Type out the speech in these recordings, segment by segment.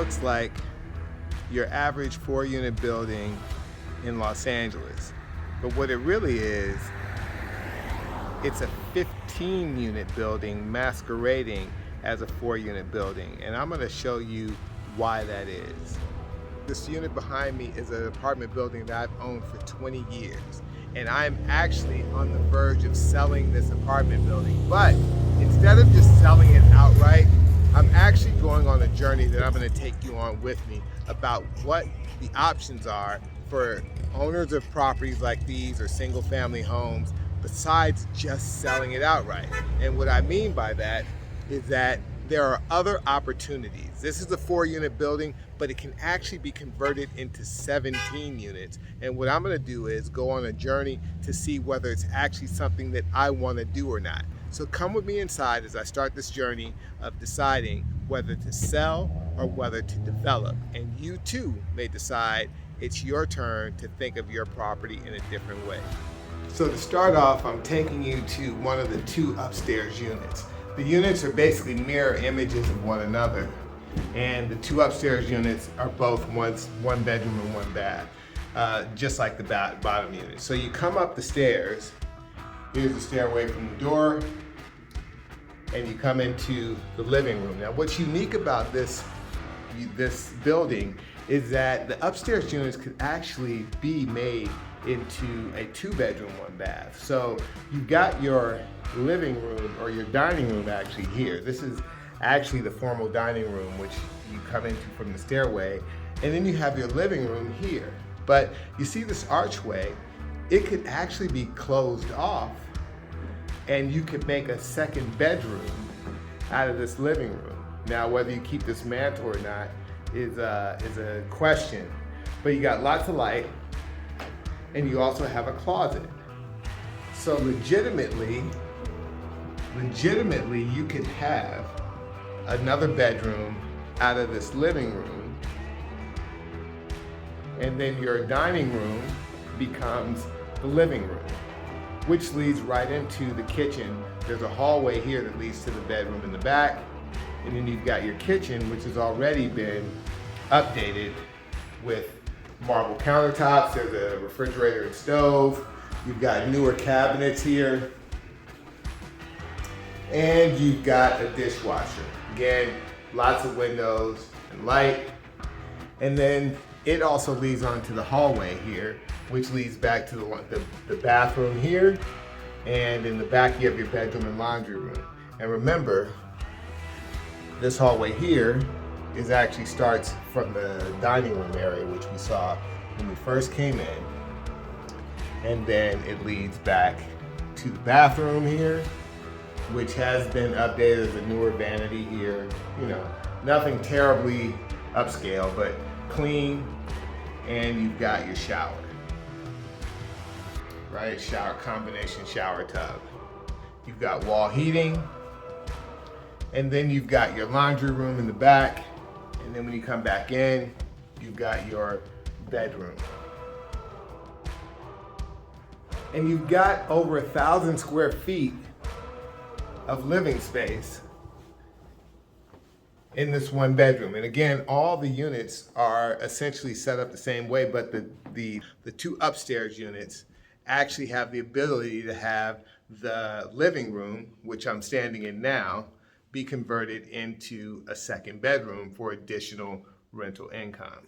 looks like your average 4-unit building in Los Angeles. But what it really is, it's a 15-unit building masquerading as a 4-unit building. And I'm gonna show you why that is. This unit behind me is an apartment building that I've owned for 20 years. And I'm actually on the verge of selling this apartment building. But instead of just selling it outright, I'm actually going on a journey that I'm gonna take you on with me about what the options are for owners of properties like these or single family homes besides just selling it outright. And what I mean by that is that there are other opportunities. This is a 4-unit building, but it can actually be converted into 17 units. And what I'm gonna do is go on a journey to see whether it's actually something that I wanna do or not. So come with me inside as I start this journey of deciding whether to sell or whether to develop. And you too may decide it's your turn to think of your property in a different way. So to start off, I'm taking you to one of the 2 upstairs units. The units are basically mirror images of one another. And the 2 upstairs units are both one bedroom and 1 bath, just like the bottom unit. So you come up the stairs, here's the stairway from the door, and you come into the living room. Now what's unique about this building is that the upstairs units could actually be made into a 2-bedroom, 1 bath. So you've got your living room or your dining room actually here. This is actually the formal dining room, which you come into from the stairway, and then you have your living room here. But you see this archway, it could actually be closed off and you could make a 2nd bedroom out of this living room. Now, whether you keep this mantle or not is a question, but you got lots of light and you also have a closet. So legitimately, you could have another bedroom out of this living room, and then your dining room becomes the living room, which leads right into the kitchen. There's a hallway here that leads to the bedroom in the back, and then you've got your kitchen, which has already been updated with marble countertops. There's a refrigerator and stove. You've got newer cabinets here, and you've got a dishwasher. Again, lots of windows and light. And then it also leads onto the hallway here, which leads back to the bathroom here. And in the back, you have your bedroom and laundry room. And remember, this hallway here actually starts from the dining room area, which we saw when we first came in. And then it leads back to the bathroom here, which has been updated as a newer vanity here. You know, nothing terribly upscale, but clean. And you've got your shower, right? Combination shower tub. You've got wall heating. And then you've got your laundry room in the back. And then when you come back in, you've got your bedroom. And you've got over 1,000 square feet of living space in this 1 bedroom. And again, all the units are essentially set up the same way, but the 2 upstairs units actually have the ability to have the living room, which I'm standing in now, be converted into a 2nd bedroom for additional rental income.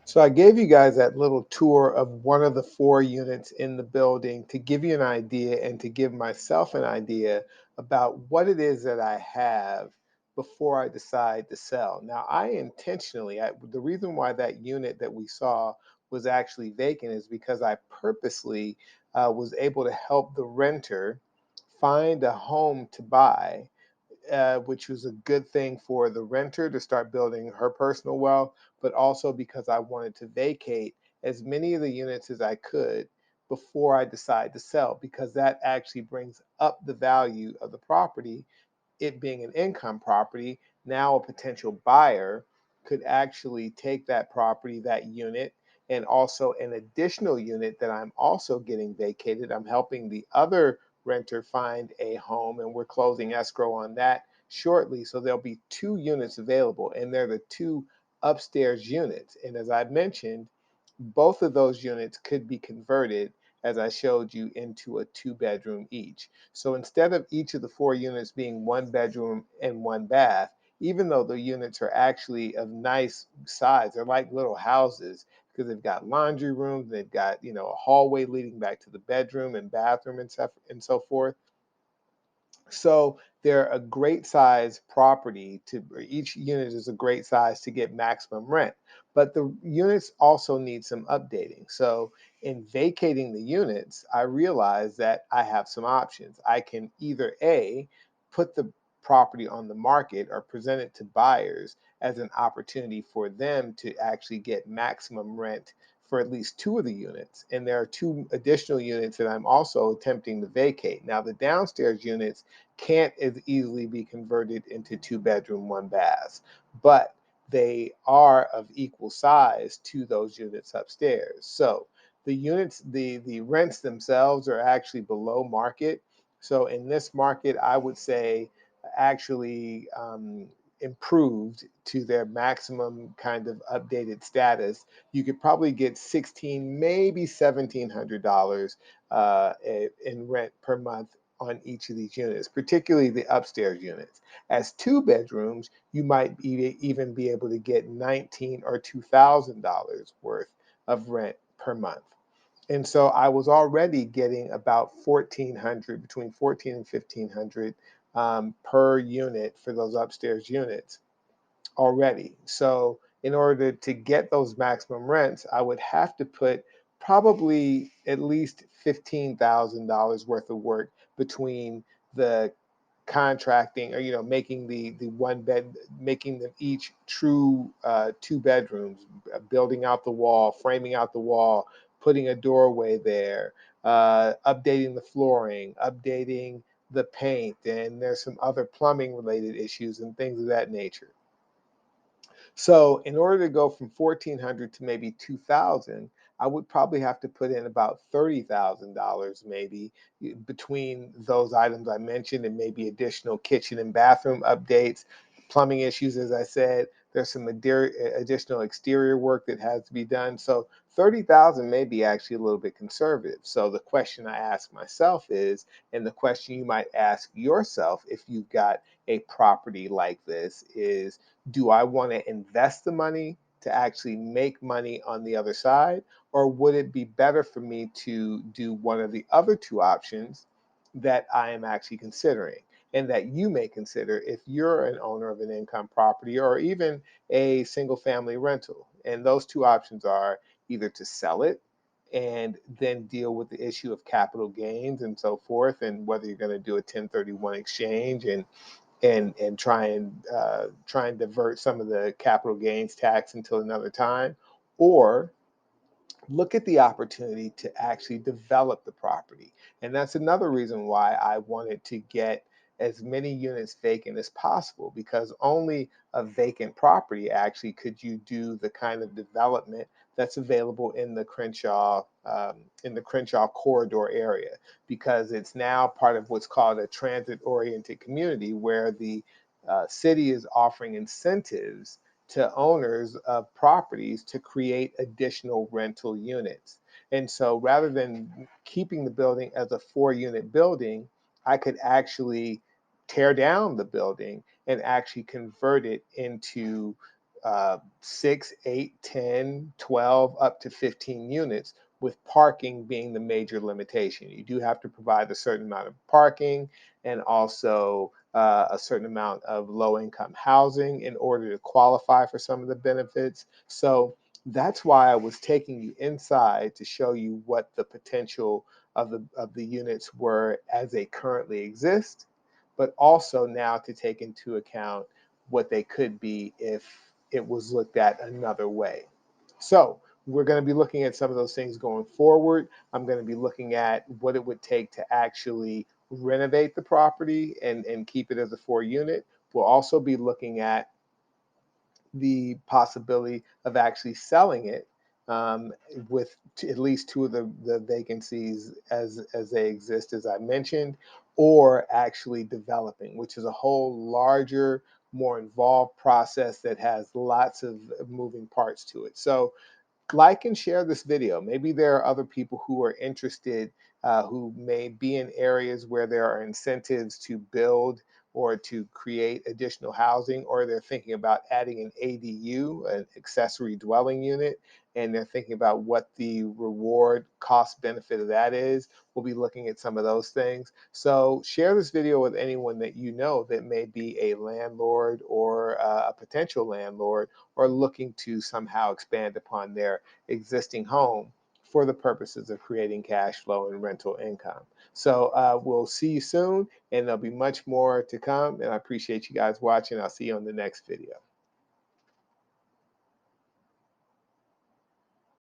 So I gave you guys that little tour of one of the 4 units in the building to give you an idea and to give myself an idea about what it is that I have before I decide to sell. Now, the reason why that unit that we saw was actually vacant is because I purposely was able to help the renter find a home to buy, which was a good thing for the renter to start building her personal wealth, but also because I wanted to vacate as many of the units as I could before I decide to sell, because that actually brings up the value of the property. It being an income property, now a potential buyer could actually take that property, that unit, and also an additional unit that I'm also getting vacated. I'm helping the other renter find a home, and we're closing escrow on that shortly. So there'll be 2 units available, and they're the 2 upstairs units. And as I mentioned, both of those units could be converted, as I showed you, into a 2 bedroom each. So instead of each of the 4 units being 1 bedroom and 1 bath, even though the units are actually of nice size, they're like little houses because they've got laundry rooms, they've got, a hallway leading back to the bedroom and bathroom and so forth. So they're a great size property or each unit is a great size to get maximum rent. But the units also need some updating. So in vacating the units, I realized that I have some options. I can either A, put the property on the market or present it to buyers as an opportunity for them to actually get maximum rent for at least 2 of the units. And there are 2 additional units that I'm also attempting to vacate. Now, the downstairs units can't as easily be converted into 2 bedroom, 1 baths, but they are of equal size to those units upstairs. So the units, the rents themselves are actually below market. So in this market, I would say actually improved to their maximum kind of updated status. You could probably get 16, maybe $1,700 in rent per month on each of these units, particularly the upstairs units. As 2 bedrooms, you might even be able to get $19 or $2,000 worth of rent per month. And so I was already getting about 1,400, between 14 and 1,500 per unit for those upstairs units already. So in order to get those maximum rents, I would have to put probably at least $15,000 worth of work between the contracting, or making the 1 bed, making them each true 2 bedrooms, building out the wall, framing out the wall, putting a doorway there, updating the flooring, updating the paint, and there's some other plumbing related issues and things of that nature. So in order to go from 1,400 to maybe 2,000, I would probably have to put in about $30,000 maybe between those items I mentioned, and maybe additional kitchen and bathroom updates, plumbing issues, as I said. There's some additional exterior work that has to be done. So 30,000 may be actually a little bit conservative. So the question I ask myself is, and the question you might ask yourself if you've got a property like this is, do I want to invest the money to actually make money on the other side? Or would it be better for me to do one of the other 2 options that I am actually considering, and that you may consider if you're an owner of an income property or even a single family rental? And those 2 options are either to sell it and then deal with the issue of capital gains and so forth, and whether you're going to do a 1031 exchange and try and divert some of the capital gains tax until another time, or look at the opportunity to actually develop the property. And that's another reason why I wanted to get as many units vacant as possible, because only a vacant property actually could you do the kind of development that's available in the Crenshaw corridor area, because it's now part of what's called a transit-oriented community, where the city is offering incentives to owners of properties to create additional rental units. And so rather than keeping the building as a 4 unit building, I could actually tear down the building and actually convert it into 6, 8, 10, 12, up to 15 units, with parking being the major limitation. You do have to provide a certain amount of parking, and also a certain amount of low income housing in order to qualify for some of the benefits. So that's why I was taking you inside to show you what the potential of the units were as they currently exist, but also now to take into account what they could be if it was looked at another way. So we're going to be looking at some of those things going forward. I'm going to be looking at what it would take to actually renovate the property and keep it as a 4 unit. We'll also be looking at the possibility of actually selling it, um, with at least 2 of the vacancies as they exist, as I mentioned, or actually developing, which is a whole larger, more involved process that has lots of moving parts to it. So like and share this video. Maybe there are other people who are interested, who may be in areas where there are incentives to build or to create additional housing, or they're thinking about adding an ADU, an accessory dwelling unit, and they're thinking about what the reward cost benefit of that is. We'll be looking at some of those things. So share this video with anyone that you know that may be a landlord or a potential landlord, or looking to somehow expand upon their existing home for the purposes of creating cash flow and rental income. So we'll see you soon, and there'll be much more to come. And I appreciate you guys watching. I'll see you on the next video.